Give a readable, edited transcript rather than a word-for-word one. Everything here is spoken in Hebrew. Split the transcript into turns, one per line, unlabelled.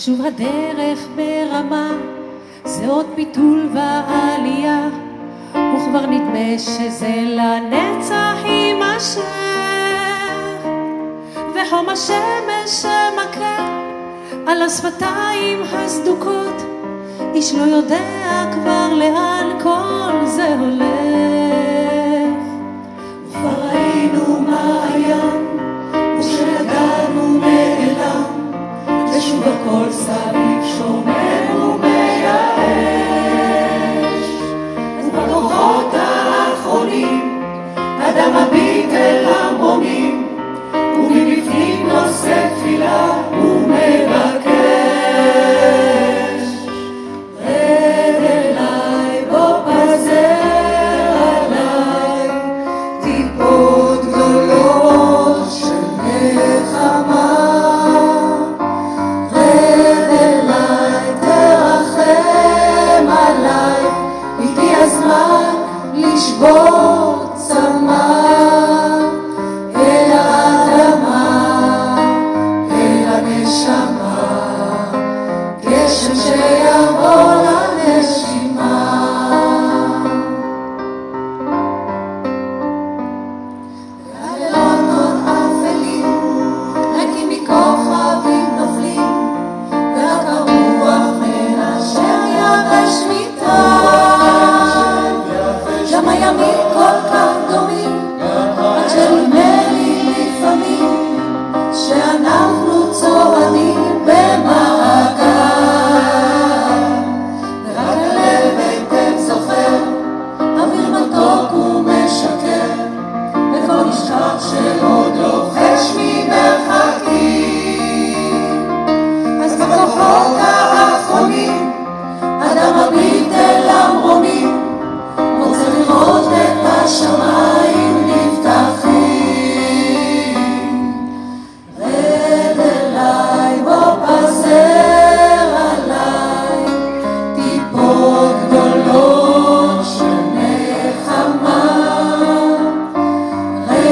שוב הדרך ברמה, זה עוד ביטול ועלייה, וכבר נדמה שזה לנצח יימשך, וחום השמש שמכה על השפתיים הסדוקות, איש לא יודע כבר לאן כל זה הולך.
וכבר ראינו מה היה, וכשידענו נעלם, ושוב הכל סביב שומם ומייאש. ובכוחות האחרונים אדם מביט אל המרומים, ומבפנים נושא תפילה ומבקש. רד אליי, בוא פזר עליי טיפות גדולות של נחמה. רד אליי, תרחם עליי, הגיע הזמן לשבור צמא. אל האדמה, אל הנשמה, גשם שיבוא לנשימה. הלילות עוד אפלים, ריקים מכוכבים נופלים, ורק הרוח מנשר יבש מיתה.